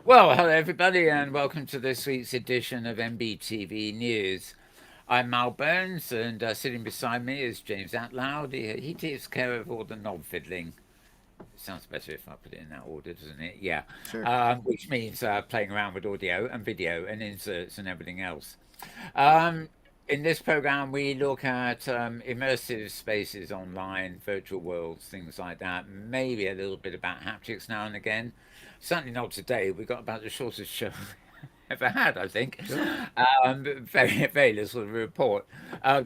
Well, hello everybody, and welcome to this week's edition of MBTV News. I'm Mal Burns, and sitting beside me is James Atloud. He takes care of all the knob fiddling. Sounds better if I put it in that order, doesn't it? Yeah. Sure. Which means playing around with audio and video and inserts and everything else. Um, in this program, we look at immersive spaces online, virtual worlds, things like that. Maybe a little bit about haptics now and again. Certainly not today. We got about the shortest show ever had, I think. Good. Very, very little to report.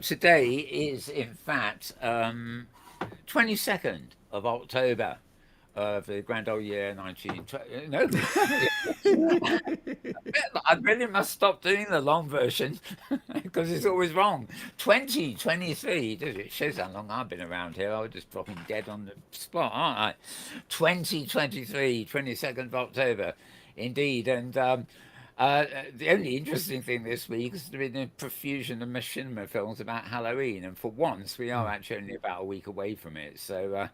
Today is, in fact, 22nd of October of the grand old year 1920. No, I really must stop doing the long version because it's always wrong. 2023. It shows how long I've been around here. I was just dropping dead on the spot, aren't I? 2023, 22nd of October. Indeed. And the only interesting thing this week has been a profusion of machinima films about Halloween. And for once, we are actually only about a week away from it. So,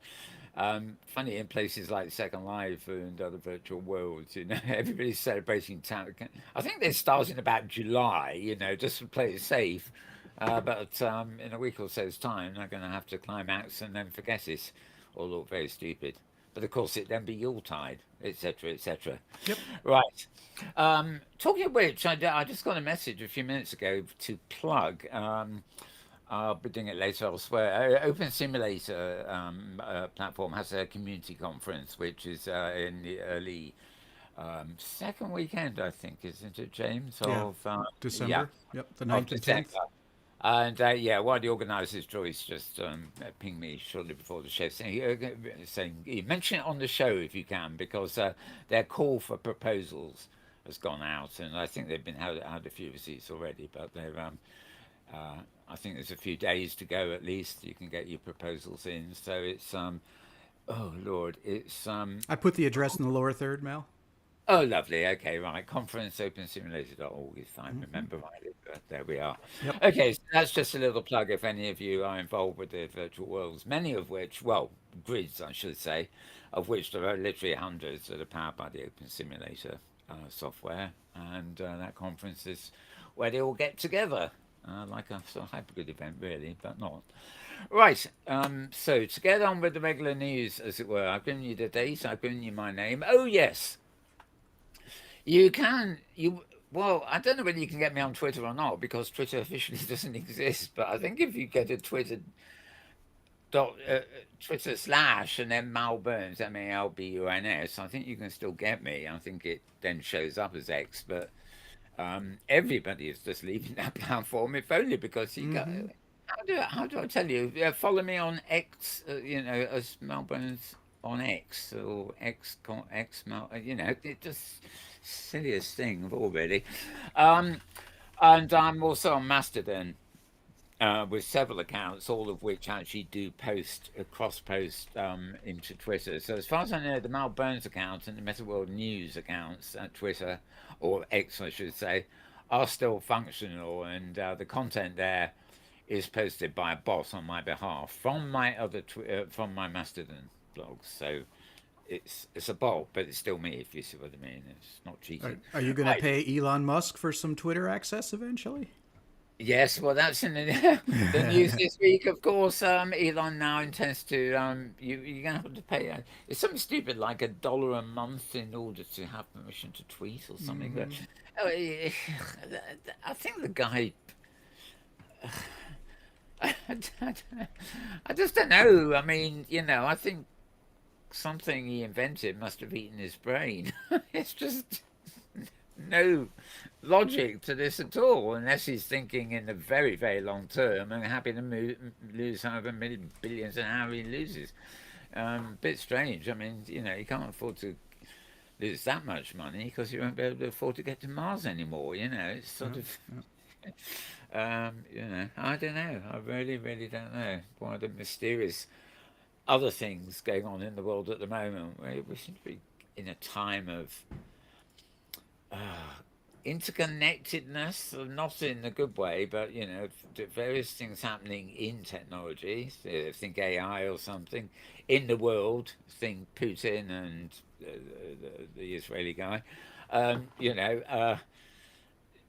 funny in places like Second Life and other virtual worlds, everybody's celebrating town. I think they're starting about July, just to play it safe. But in a week or so's time, they're going to have to climax and then forget it or look very stupid. But of course, it then be Yuletide, etc., etc. Yep. Right. Talking of which, I just got a message a few minutes ago to plug. I'll be doing it later elsewhere. Open Simulator platform has a community conference, which is in the early second weekend, I think, isn't it, James? Yeah. Yeah, December. Yep. The of ninth and December. 10th. And yeah, one of the organisers, Joyce, just pinged me shortly before the show saying mention it on the show if you can, because their call for proposals has gone out, and I think they've been had a few receipts already, but they're uh, I think there's a few days to go at least. You can get your proposals in. So it's oh Lord, it's I put the address in the lower third, Mal. oh lovely. Okay, right. Conferenceopensimulator.org if I remember rightly. But there we are. Yep. Okay, so that's just a little plug if any of you are involved with the virtual worlds, many of which, well, grids I should say, of which there are literally hundreds that are powered by the Open Simulator software, and that conference is where they all get together. Like a sort of hybrid event, really, but not. Right. So to get on with the regular news, as it were, I've given you the date. I've given you my name. Oh yes, you can. You well, I don't know whether you can get me on Twitter or not because Twitter officially doesn't exist. But I think if you go to Twitter slash and then Mal Burns MALBUNS, I think you can still get me. I think it then shows up as X, but everybody is just leaving that platform, if only because you got. Mm-hmm. How do I tell you? Follow me on X, as Melbourne's on X or X Mel. It just silliest thing of all, really. Um, and I'm also on Mastodon with several accounts, all of which actually do post cross post into Twitter. So as far as I know, the Mal Burns account and the Meta World News accounts at Twitter or X, I should say, are still functional, and the content there is posted by a bot on my behalf from my from my Mastodon blogs. So it's a bot, but it's still me, if you see what I mean. It's not Are, cheating. are you going to Right. pay Elon Musk for some Twitter access eventually? Yes, well, that's in the news this week, of course. Elon now intends to you're gonna have to pay. It's something stupid like $1 a month in order to have permission to tweet or something. But Mm-hmm. oh, I think the guy. I just don't know. I mean, I think something he invented must have eaten his brain. It's just no logic to this at all, unless he's thinking in the very, very long term and happy to lose however many billions and however he loses. Bit strange. I mean, you can't afford to lose that much money because you won't be able to afford to get to Mars anymore. It's sort Yep. of, Yep. I don't know. I really, really don't know. One of the mysterious other things going on in the world at the moment, where we seem to be in a time of interconnectedness, not in a good way, but various things happening in technology. So think AI or something in the world. Think Putin and the Israeli guy. Um, you know, uh,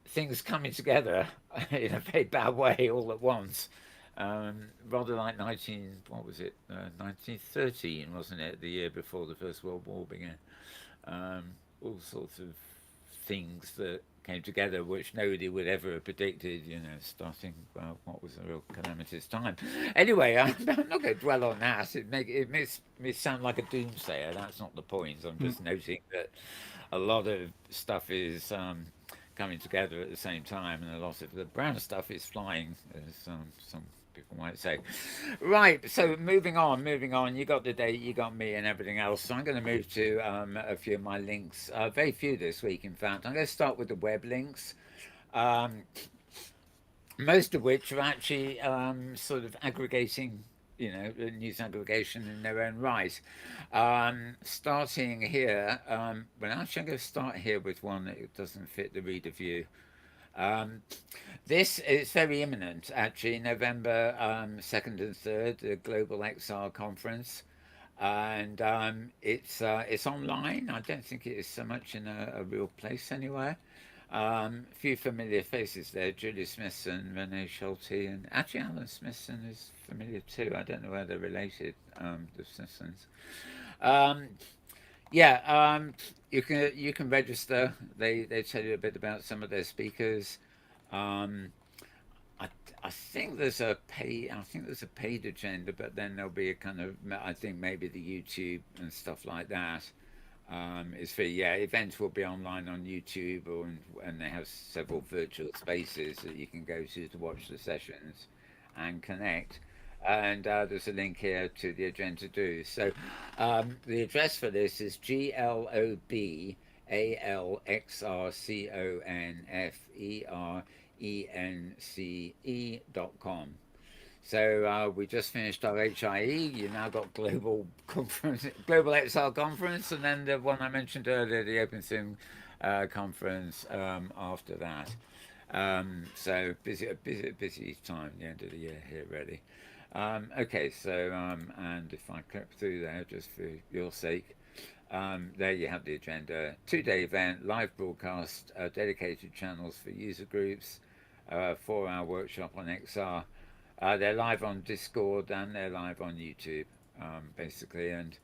Things coming together in a very bad way all at once. Rather like 1913, wasn't it? The year before the First World War began. All sorts of things that came together which nobody would ever have predicted, starting what was a real calamitous time. Anyway, I'm not going to dwell on that. It makes me sound like a doomsayer. That's not the point. I'm just noting that a lot of stuff is coming together at the same time, and a lot of the brown stuff is flying, as some people might say. Right, so moving on. You got the date, you got me, and everything else. So I'm going to move to a few of my links. Very few this week, in fact. I'm going to start with the web links. Um, Most of which are actually sort of aggregating, news aggregation in their own right. Starting here, well, actually, I'm going to start here with one that doesn't fit the reader view. Um, this is very imminent, actually, November 2nd and 3rd, the Global XR Conference. And it's online. I don't think it is so much in a real place anywhere. A few familiar faces there: Julie Smithson, Renee Schulte, and actually Alan Smithson is familiar too. I don't know whether they're related, the Smithsons. Um, yeah, you can register. They tell you a bit about some of their speakers. Um, I, I think there's a paid agenda, but then there'll be a kind of, I think maybe the YouTube and stuff like that. Is free. Yeah, events will be online on YouTube, and they have several virtual spaces that you can go to watch the sessions and connect. And there's a link here to the agenda do. So the address for this is globalalxrconfence.com. So we just finished our HIE. You now got global conference, global XR conference, and then the one I mentioned earlier, the OpenSim conference after that. So busy time, the end of the year here, really. Okay, so and if I click through there, just for your sake, there you have the agenda. 2-day event, live broadcast, dedicated channels for user groups, 4-hour workshop on XR. They're live on Discord and they're live on YouTube, basically. And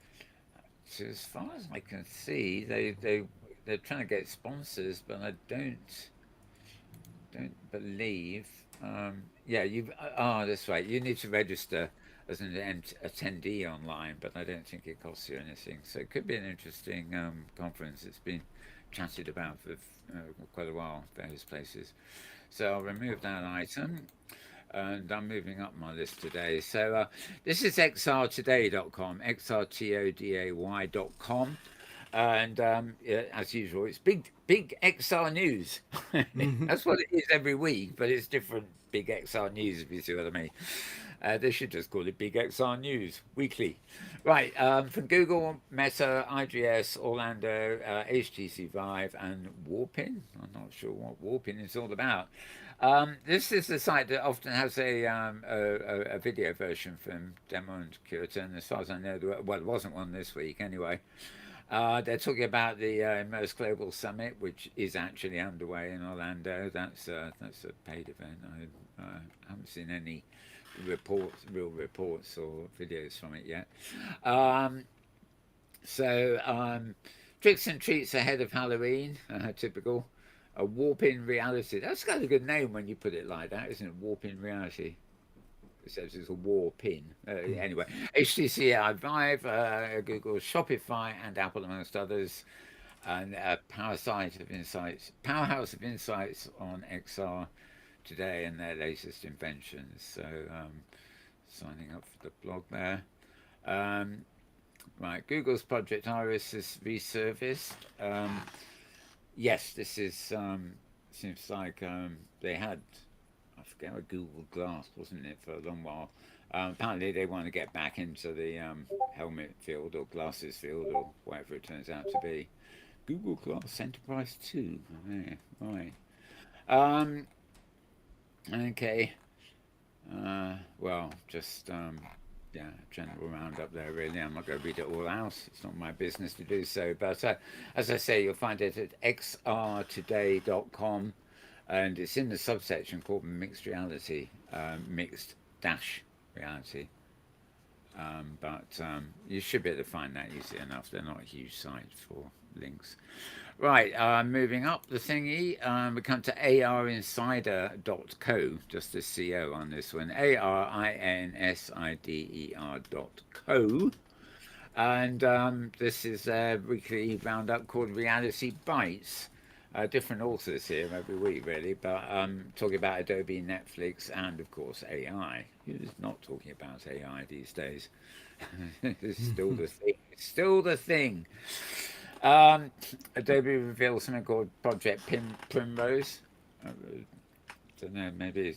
so as far as I can see, they're trying to get sponsors, but I don't believe. Yeah, that's right. You need to register as an attendee online, but I don't think it costs you anything. So it could be an interesting conference. It's been chatted about for quite a while, various places. So I'll remove that item. And I'm moving up my list today. So this is xrtoday.com, xrtoday.com. And yeah, as usual, it's big XR news. That's what it is every week, but it's different big XR news, if you see what I mean. They should just call it Big XR News Weekly. Right, from Google, Meta, IGS, Orlando, HTC Vive, and Warpin. I'm not sure what Warpin is all about. This is the site that often has a video version from Demo and Curtin. As far as I know, well, there wasn't one this week anyway. They're talking about the Immerse Global Summit, which is actually underway in Orlando. That's a paid event. I haven't seen any real reports or videos from it yet. Tricks and treats ahead of Halloween, typical. A warp in reality. That's got a good name when you put it like that, isn't it? Warp in reality. It says it's a war pin. Anywai, HTC Vive, Google, Shopify, and Apple, amongst others, and powerhouse of insights on XR today and their latest inventions. So, signing up for the blog there. Right, Google's Project Iris is resurfaced. Yes, this is seems like they had. I forget, a Google Glass, wasn't it, for a long while. Apparently they want to get back into the helmet field or glasses field or whatever it turns out to be. Google Glass Enterprise 2. Yeah, right. Um, okay. Well, just yeah, general roundup there. Really, I'm not going to read it all out. It's not my business to do so. But as I say, you'll find it at xrtoday.com, and it's in the subsection called Mixed Reality, Mixed Dash Reality. But you should be able to find that easy enough. They're not a huge site for links. Right, moving up the thingy, we come to arinsider.co, just the CO on this one, ARINSIDER.co. And this is a weekly roundup called Reality Bites. Different authors here every week, really, but talking about Adobe, Netflix, and of course AI. Who's not talking about AI these days? It's still the thing. It's still the thing. Adobe revealed something called Project Primrose. I don't know. Maybe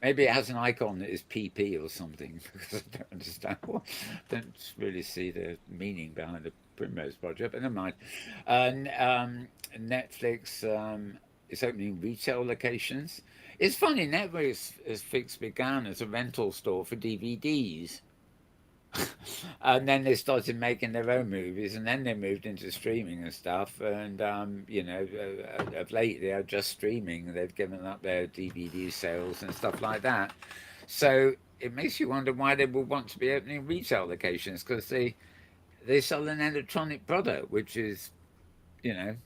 it has an icon that is PP or something because I don't understand. Don't really see the meaning behind the Primrose Project. But never mind. And Netflix is opening retail locations. It's funny. Netflix began as a rental store for DVDs. And then they started making their own movies, and then they moved into streaming and stuff. And of late they are just streaming. They've given up their DVD sales and stuff like that. So it makes you wonder why they would want to be opening retail locations, because they sell an electronic product, which is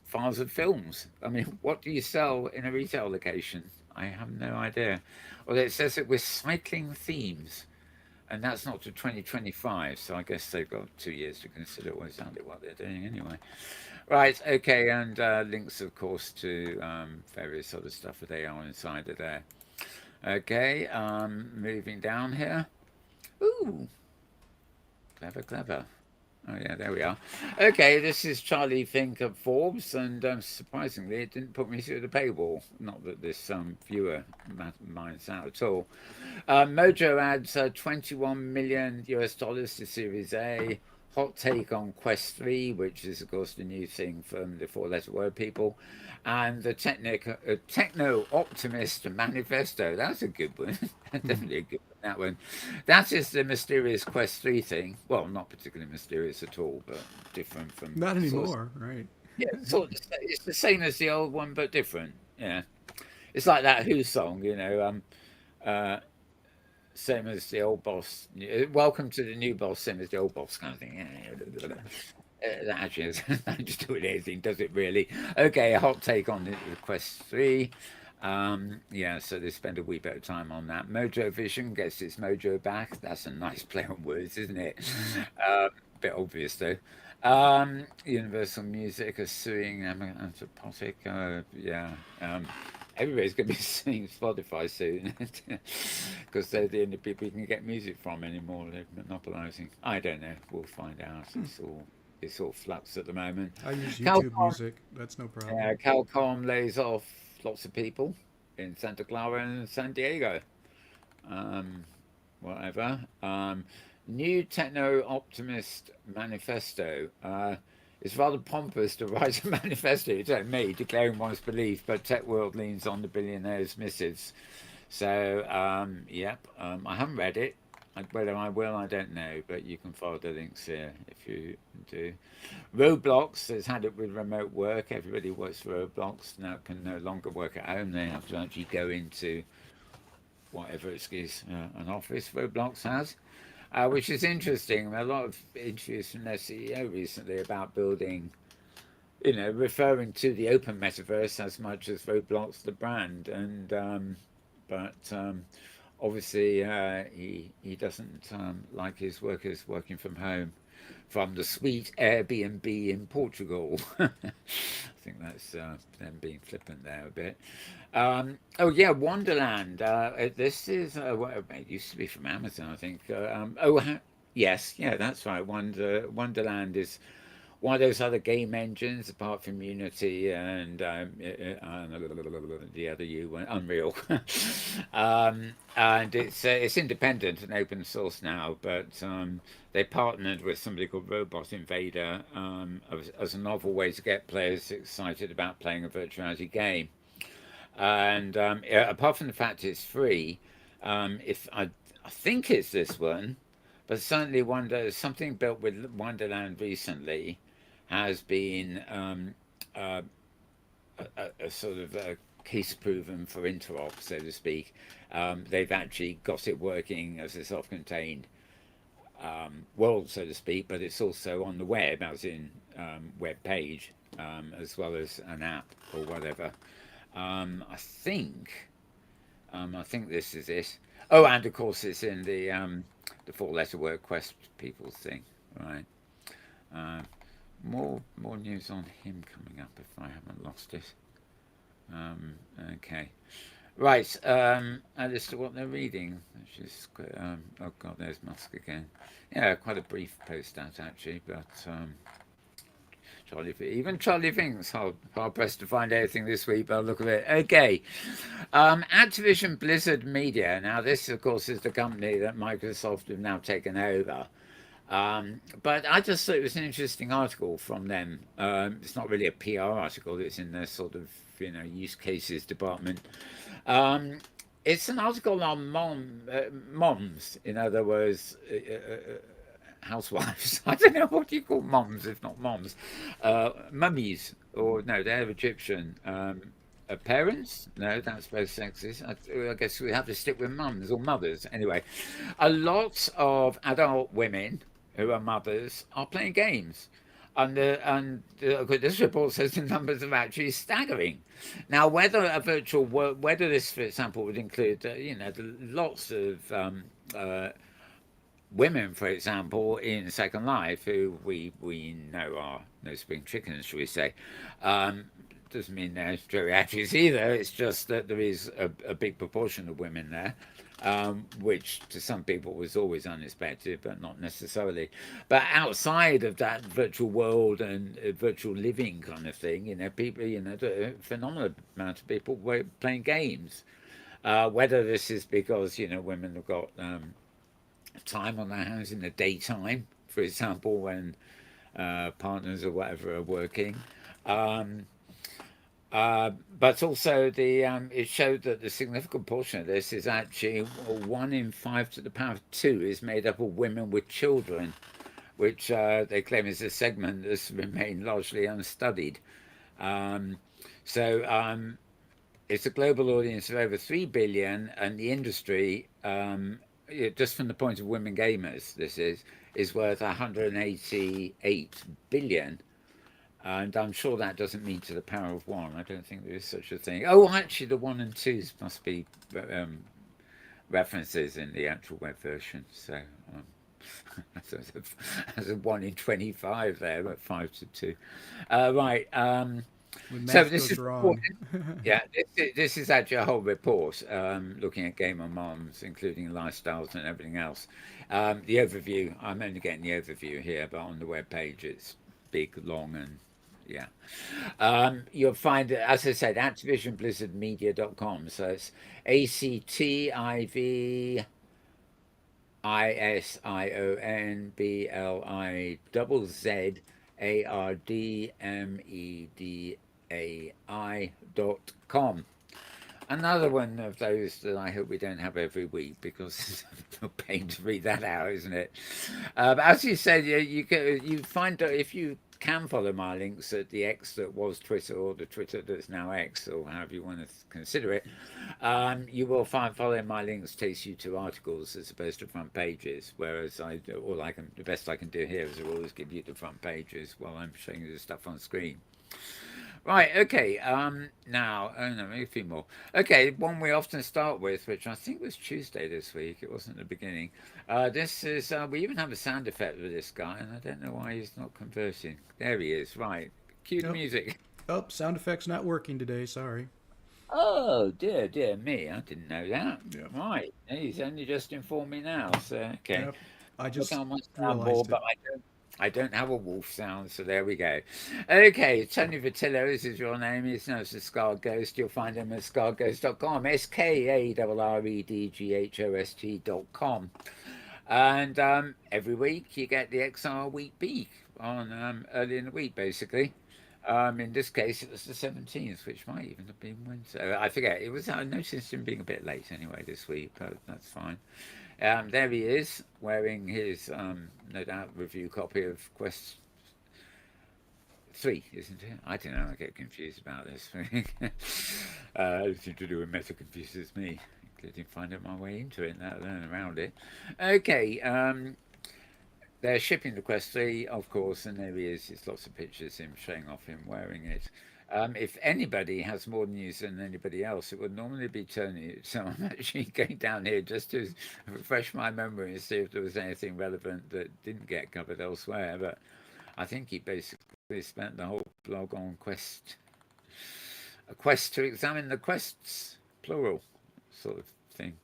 files of films. I mean, what do you sell in a retail location? I have no idea. Well, it says it with cycling themes. And that's not to 2025, so I guess they've got 2 years to consider exactly what they're doing anyway. Right, okay, and links, of course, to various other stuff that they are inside of there. Okay, moving down here. Ooh, clever, clever. Oh yeah, there we are. Okay, this is Charlie Fink of Forbes, and surprisingly, it didn't put me through the paywall. Not that this viewer minds out at all. Mojo adds 21 million US dollars to Series A. Hot take on Quest 3, which is of course the new thing from the four-letter word people, and the Techno Optimist Manifesto. That's a good one. Definitely a good one. That one. That is the mysterious Quest 3 thing. Well, not particularly mysterious at all, but different from. Not anymore, right? Yeah, it's the same as the old one, but different. Yeah, it's like that Who song, same as the old boss. Welcome to the new boss, same as the old boss kind of thing. Yeah. That actually has nothing to do with anything, does it really? Okay, a hot take on the Quest 3. Yeah, so they spend a wee bit of time on that. Mojo Vision gets its mojo back. That's a nice play on words, isn't it? Bit obvious though. Universal Music are suing Anthropic. Yeah. Everybody's going to be suing Spotify soon because they're the only people you can get music from anymore. They're monopolizing. I don't know. We'll find out. It's all flux at the moment. I use YouTube Music. That's no problem. Yeah, Calcom lays off lots of people in Santa Clara and San Diego. Whatever. New Techno Optimist Manifesto. It's rather pompous to write a manifesto, it's like me, declaring one's belief, but tech world leans on the billionaire's missives. So, yep, I haven't read it. Whether I will, I don't know, but you can follow the links here if you do. Roblox has had it with remote work. Everybody works for Roblox now, can no longer work at home. They have to actually go into whatever excuse an office Roblox has. Which is interesting. A lot of interviews from their CEO recently about building, referring to the open metaverse as much as Roblox the brand, and but obviously he doesn't like his workers working from home from the sweet Airbnb in Portugal. I think that's them being flippant there a bit. Oh yeah, Wonderland. This is it used to be from Amazon, I think. Yes, yeah, that's right. Wonderland is one of those other game engines apart from Unity and the other U one, Unreal. And it's independent and open source now, but they partnered with somebody called Robot Invader as a novel way to get players excited about playing a virtual reality game. And yeah, apart from the fact it's free, if I think it's this one, but certainly something built with Wonderland recently has been uh, a sort of a case proven for interop, so to speak. They've actually got it working as a self-contained world, so to speak, but it's also on the web, as in web page, as well as an app or whatever. I think I think this is it. Oh, and of course it's in the four-letter word quest people thing, right? Uh, more news on him coming up if I haven't lost it. Okay, right. As to what they're reading, which is oh god, there's Musk again. Yeah, quite a brief post that actually, but even Charlie thinks hard pressed to find anything this week, but I'll look at it. Okay. Activision Blizzard Media. Now, this, of course, is the company that Microsoft have now taken over. But I just thought it was an interesting article from them. It's not really a PR article, it's in their sort of, use cases department. It's an article on moms, in other words, housewives. I don't know what you call moms if not moms. Mummies, or no, they're Egyptian. Parents? No, that's both sexist. I guess we have to stick with mums or mothers. Anyway, a lot of adult women who are mothers are playing games. This report says the numbers are actually staggering. Now, whether this, for example, would include, lots of women, for example, in Second Life, who we know are no spring chickens, shall we say. Doesn't mean they're geriatrics either. It's just that there is a big proportion of women there, which to some people was always unexpected, but not necessarily. But outside of that virtual world and virtual living kind of thing, people, the phenomenal amount of people were playing games. Whether this is because women have got time on their hands in the daytime, for example, when partners or whatever are working. But also it showed that the significant portion of this is actually 1 in 5 to the power of 2 is made up of women with children, which they claim is a segment that's remained largely unstudied. So it's a global audience of over 3 billion, and the industry, just from the point of women gamers, this is worth 188 billion. And I'm sure that doesn't mean to the power of 1. I don't think there is such a thing. Oh, actually, the 1 and 2s must be references in the actual web version. So as a 1 in 25 there, but 5 to 2. Right. When So math this goes is wrong. yeah, this is actually a whole report looking at gamer moms, including lifestyles and everything else. The overview, I'm only getting the overview here, but on the web page it's big, long, and yeah. You'll find it, as I said, ActivisionBlizzardMedia.com. So it's ACTIVISIONBLIZZARDMEDAI.com. Another one of those that I hope we don't have every week, because it's a pain to read that out, isn't it? But as you said, you find that if you can follow my links at the X that was Twitter, or the Twitter that's now X, or however you want to consider it, you will find following my links takes you to articles as opposed to front pages. Whereas the best I can do here is always give you the front pages while I'm showing you the stuff on screen. Right, okay. Now, oh no, maybe a few more. Okay, one we often start with, which I think was Tuesday this week. It wasn't the beginning. This is, we even have a sound effect for this guy, and I don't know why he's not conversing. There he is, right. Cue the Nope. music. Oh, sound effects not working today. Sorry. Oh, dear me. I didn't know that. Yep. Right. He's only just informed me now. So, okay. Yep. I Look just on my soundboard, realized it. but I don't I don't have a wolf sound, so there we go. Okay, Tony Vitillos is your name. He's known as the Scar Ghost. You'll find him at scarghost.com, SKARREDGHOST.com. And every week you get the XR Week Beak on early in the week, basically. In this case, it was the 17th, which might even have been Wednesday. I forget. It was. I noticed him being a bit late anyway this week, but that's fine. There he is, wearing his no doubt review copy of Quest 3, isn't it? I don't know. I get confused about this. Anything to do with Meta confuses me, including finding my way into it, let alone around it. Okay. They're shipping the Quest 3, of course, and there he is. There's lots of pictures him showing off him wearing it. If anybody has more news than anybody else, it would normally be Tony. So I'm actually going down here just to refresh my memory and see if there was anything relevant that didn't get covered elsewhere. But I think he basically spent the whole blog on a quest to examine the quests, plural, sort of thing.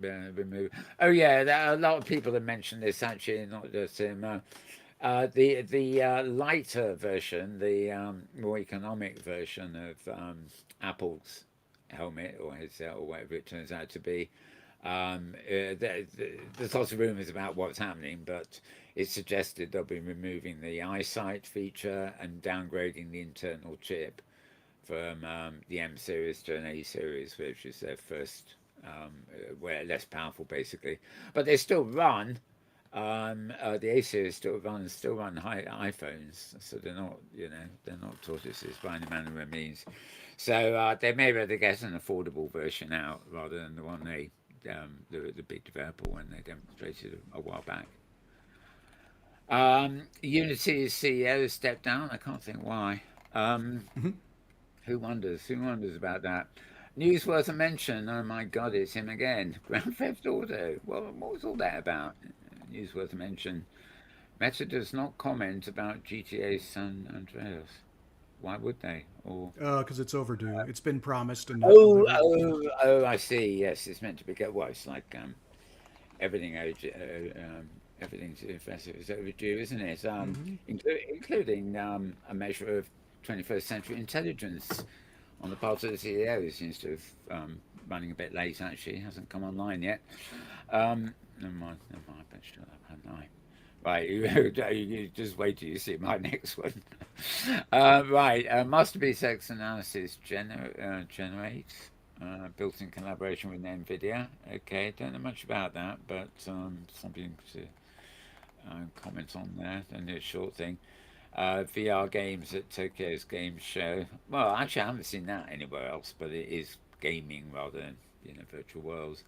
Remove. Oh yeah, a lot of people have mentioned this actually, not just him. The lighter version, the more economic version of Apple's helmet or headset or whatever it turns out to be. There's lots of rumours about what's happening, but it's suggested they'll be removing the eyesight feature and downgrading the internal chip from the M series to an A series, which is their first, where less powerful basically, but they still run. The A series still run high iPhones, so they're not, they're not tortoises by any manner of means. So they may be able to get an affordable version out rather than the one the big developer one they demonstrated a while back. Unity's CEO stepped down. I can't think why. Who wonders? Who wonders about that? News worth a mention. Oh my God, it's him again. Grand Theft Auto. Well, what was all that about? News worth a mention. Meta does not comment about GTA San Andreas. Why would they? Or Because it's overdue. It's been promised and not delivered. I see. Yes, it's meant to be. Well, it's like everything. Everything's is overdue, isn't it? Including a measure of 21st century intelligence on the part of the CEO, who seems to have running a bit late. Actually, hasn't come online yet. Never mind. I better shut up, hadn't I? Right, you just wait till you see my next one. Right, Masterpiece X Analysis generate, built in collaboration with NVIDIA. Okay, don't know much about that, but something to comment on there. And a short thing. VR games at Tokyo's Game Show. Well, actually, I haven't seen that anywhere else, but it is gaming rather than virtual worlds.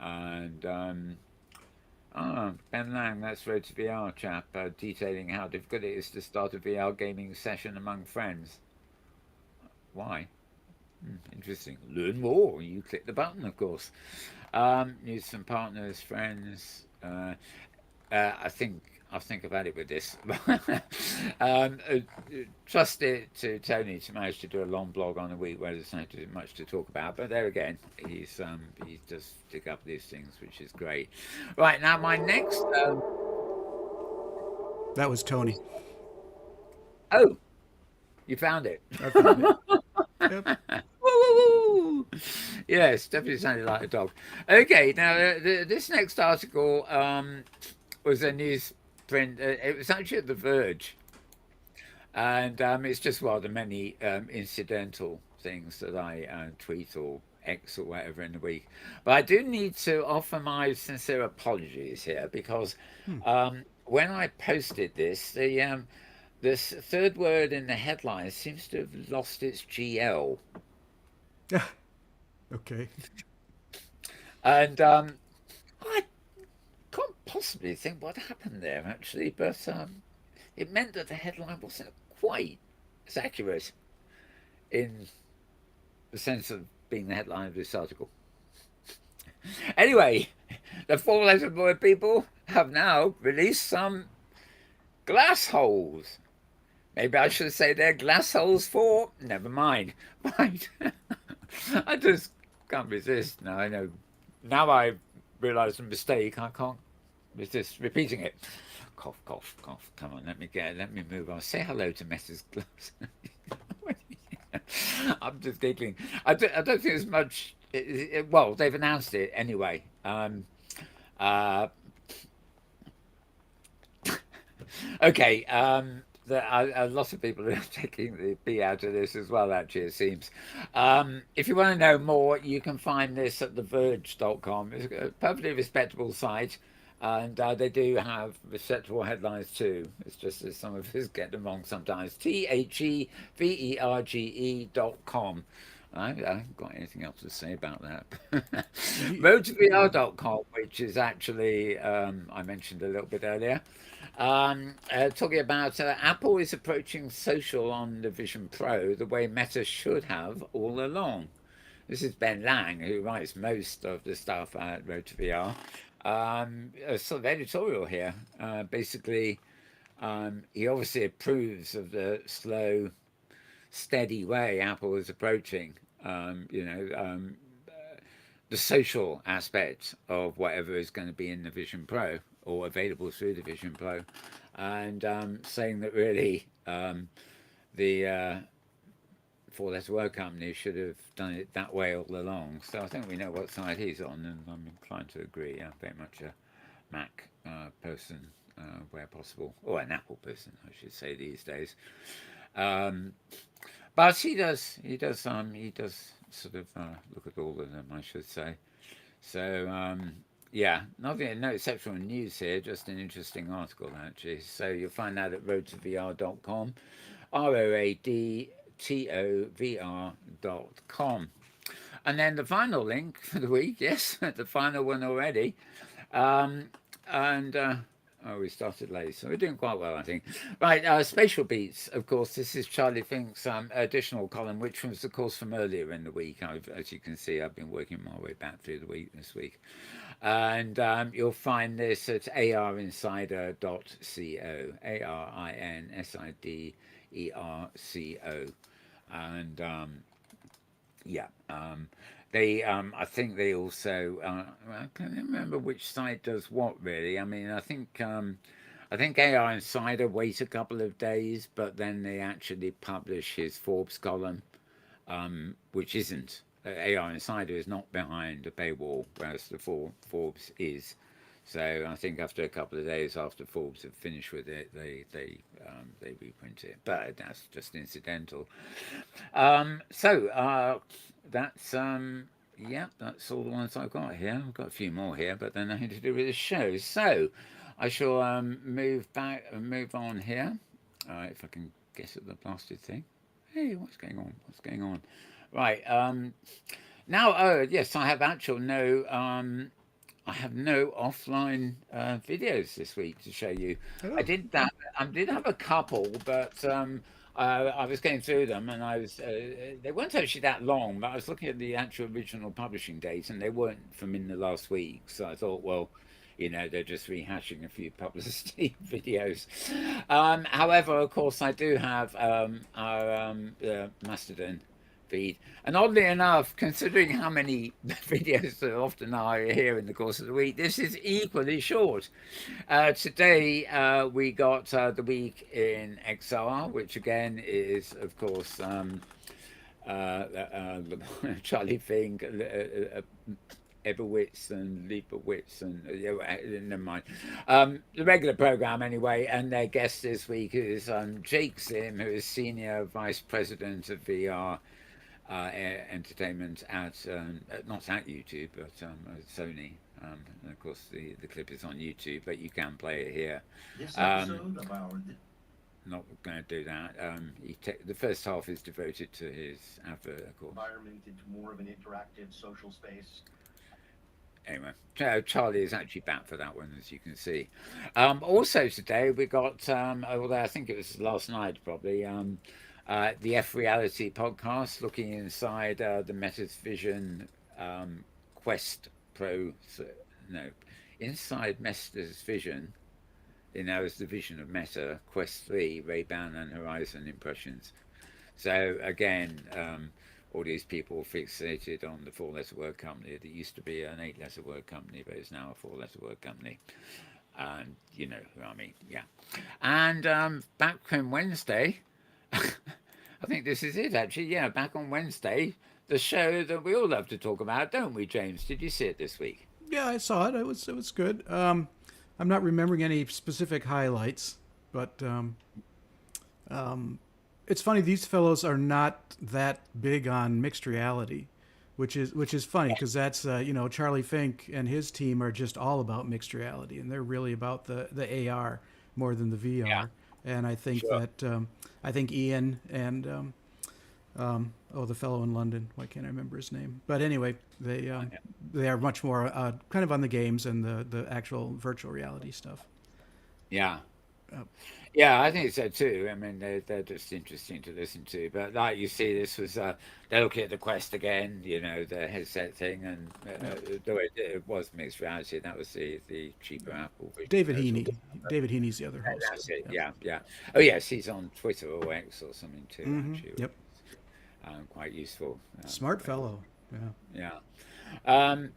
And Ben Lang, that's Road to VR chap, detailing how difficult it is to start a VR gaming session among friends. Why? Interesting. Learn more. You click the button, of course. News from partners, friends. I think I've had it with this. Trust it to Tony to manage to do a long blog on a week where there's not much to talk about. But there again, he does dig up these things, which is great. Right, now my next. That was Tony. Oh, you found it. I found it. Yep. Woo! Yes, definitely sounded like a dog. Okay, now this next article was a newsprint. It was actually at The Verge, and it's just one of the many incidental things that I tweet or X or whatever in the week. But I do need to offer my sincere apologies here because when I posted this, this third word in the headline seems to have lost its GL. Okay. And I can't possibly think what happened there, actually, but it meant that the headline wasn't quite as accurate in the sense of being the headline of this article. Anyway, the four-letter word people have now released some glass holes. Maybe I should say they're glass holes for. Never mind. Right. I just can't resist. Now I know. Now I realise the mistake. I can't resist repeating it. cough, cough, cough. Come on, let me move on. Say hello to Mrs. Gloves. I'm just giggling. I don't think there's much. Well, they've announced it anyway. Uh, okay. A lot of people are taking the B out of this as well, actually, it seems. If you want to know more, you can find this at theverge.com. It's a perfectly respectable site, and they do have respectable headlines too. It's just that some of us get them wrong sometimes. TheVerge.com. I haven't got anything else to say about that. Roadtovr.com, which is actually, I mentioned a little bit earlier. Talking about Apple is approaching social on the Vision Pro the way Meta should have all along. This is Ben Lang, who writes most of the stuff at Road to VR. A sort of editorial here. Basically, he obviously approves of the slow, steady way Apple is approaching. The social aspect of whatever is going to be in the Vision Pro or available through the Vision Pro, and saying that really the four-letter word company should have done it that way all along. So I think we know what side he's on, and I'm inclined to agree. I'm very much a Mac person where possible, or an Apple person, I should say these days. But he does sort of look at all of them, I should say. So yeah, nothing, no exceptional news here, just an interesting article actually. So you'll find that at roadtovr.com, roadtovr.com. And then the final link for the week, yes, the final one already. And oh, we started late, so we're doing quite well, I think. Right, Spatial Beats, of course, this is Charlie Fink's additional column, which was, of course, from earlier in the week. As you can see, I've been working my way back through the week this week. And you'll find this at arinsider.co, ARINSIDERCO. And yeah, I think they also, I can't remember which site does what really. I mean, I think AR Insider wait a couple of days, but then they actually publish his Forbes column, which isn't. AR Insider is not behind a paywall, whereas the Forbes is. So I think after a couple of days after Forbes have finished with it, they reprint it. But that's just incidental. So that's yeah, that's all the ones I've got here. I've got a few more here, but they're nothing to do with the show. So I shall move on here. If I can guess at the blasted thing. Hey, what's going on? What's going on? Right. Now, oh yes, I have no offline videos this week to show you. Oh, I did have a couple, but I was going through them, and they weren't actually that long. But I was looking at the actual original publishing date, and they weren't from in the last week. So I thought, well, they're just rehashing a few publicity videos. However, of course, I do have our Mastodon feed. And oddly enough, considering how many videos there often are here in the course of the week, this is equally short. Today, we got the week in XR, which again is, of course, Charlie Fink, Ebowitz and Leibowitz and never mind. The regular program anyway, and their guest this week is Jake Sim, who is Senior Vice President of VR entertainment at not at YouTube but at Sony. And of course the clip is on YouTube, but you can play it here. This episode of our Not going to do that. The first half is devoted to his advert, of course. environment into more of an interactive social space. Anyway, Charlie is actually back for that one, as you can see. Also today we got, although I think it was last night probably, the F Reality podcast, looking inside the Meta's Vision Quest Pro. No, inside Meta's Vision. It's the vision of Meta, Quest 3, Ray-Ban and Horizon impressions. So again, all these people fixated on the four-letter word company that used to be an eight-letter word company, but it's now a four-letter word company. And you know who I mean, yeah. And back on Wednesday, I think this is it actually. Yeah, back on Wednesday, the show that we all love to talk about, don't we, James? Did you see it this week? Yeah, I saw it. It was good. I'm not remembering any specific highlights, but it's funny. These fellows are not that big on mixed reality, which is funny because that's Charlie Fink and his team are just all about mixed reality, and they're really about the AR more than the Yeah, VR. And I think sure. that I think Ian and the fellow in London. Why can't I remember his name? But anyway, they are much more kind of on the games and the actual virtual reality stuff. Yeah. Uh, Yeah, I think so too. I mean, they're just interesting to listen to. But like you see, this was they're looking at the Quest again, you know, the headset thing, and yeah. though it was mixed reality, that was the cheaper Apple version. David Those were Heaney. David Heaney's the other host. that's it. Yeah. Yeah, yeah. Oh yes, he's on Twitter or X or something too. Actually, Yep. quite useful. Smart fellow. Yeah. Yeah. Um,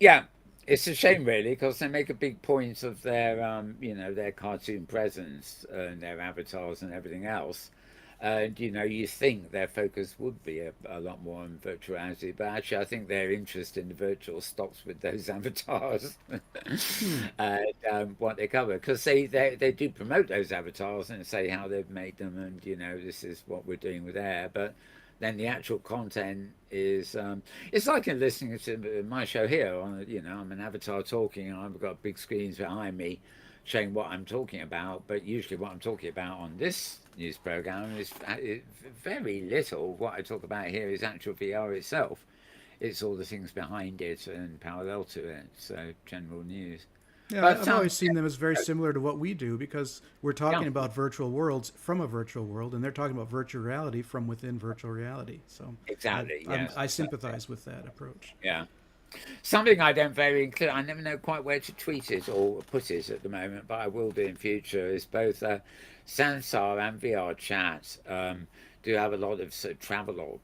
yeah, it's a shame really because they make a big point of their their cartoon presence and their avatars and everything else. And you think their focus would be a lot more on virtual reality, but actually, I think their interest in the virtual stops with those avatars Hmm. and what they cover because they do promote those avatars and say how they've made them, and this is what we're doing with Air, but then the actual content is it's like in listening to my show here on I'm an avatar talking and I've got big screens behind me showing what I'm talking about, but usually what I'm talking about on this news program is very little. What I talk about here is actual VR itself. It's all the things behind it and parallel to it, so general news. Yeah, But I've always seen them as very similar to what we do because we're yeah, talking about virtual worlds from a virtual world, and they're talking about virtual reality from within virtual reality. So exactly, yes, I sympathize with that approach. yeah. Something I don't very include, I never know quite where to tweet it or put it at the moment, but I will do in future, is both Sansar and VR Chat do have a lot of sort of travelogue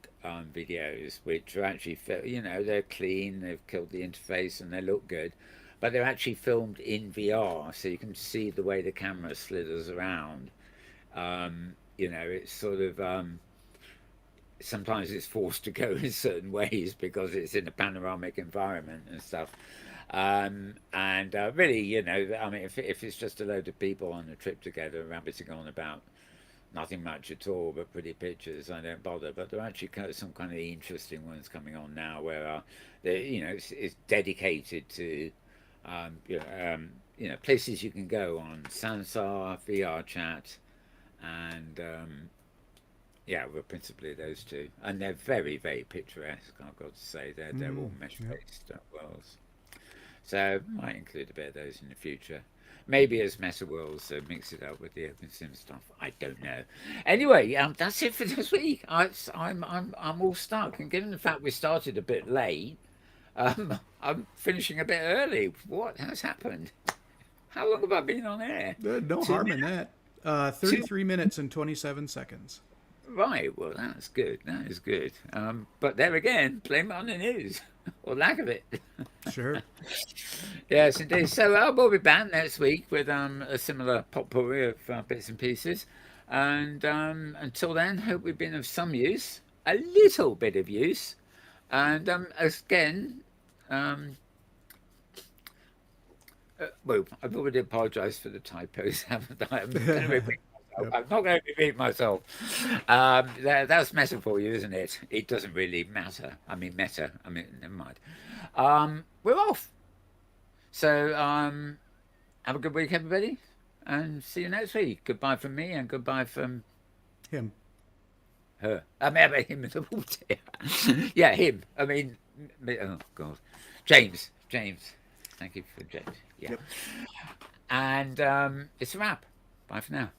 videos, which are actually, they're clean, they've killed the interface and they look good, but they're actually filmed in VR, so you can see the way the camera slithers around. It's sort of sometimes it's forced to go in certain ways because it's in a panoramic environment and stuff. And really, I mean, if it's just a load of people on a trip together, rabbiting on about nothing much at all but pretty pictures, I don't bother. But there are actually some kind of interesting ones coming on now where it's dedicated to places you can go on Sansar, VR Chat, and yeah, well, principally those two, and they're very, very picturesque. I've got to say, they're all Yep. mesh-based worlds, so might include a bit of those in the future. Maybe as meta worlds, so mix it up with the open sim stuff. I don't know. Anyway, that's it for this week. I'm all stuck, and given the fact we started a bit late, I'm finishing a bit early. What has happened? How long have I been on air? No Two harm in minutes. that. Two 33 minutes and 27 seconds. Right, well, that's good. That is good. But there again, blame it on the news or lack of it. Sure. Yes, indeed. So we'll be back next week with a similar potpourri of bits and pieces. And until then, hope we've been of some use, a little bit of use. And again, um, well, I've already apologised for the typos, haven't I? I'm going to repeat myself. Yep. I'm not going to repeat myself. That's meta for you, isn't it? It doesn't really matter. I mean, meta. I mean, never mind. We're off. So have a good week, everybody, and see you next week. Goodbye from me, and goodbye from Him. her. I mean, him. Oh dear. Yeah, him. I mean, oh God, James. James. Thank you for James. Yeah. Yep. And it's a wrap. Bye for now.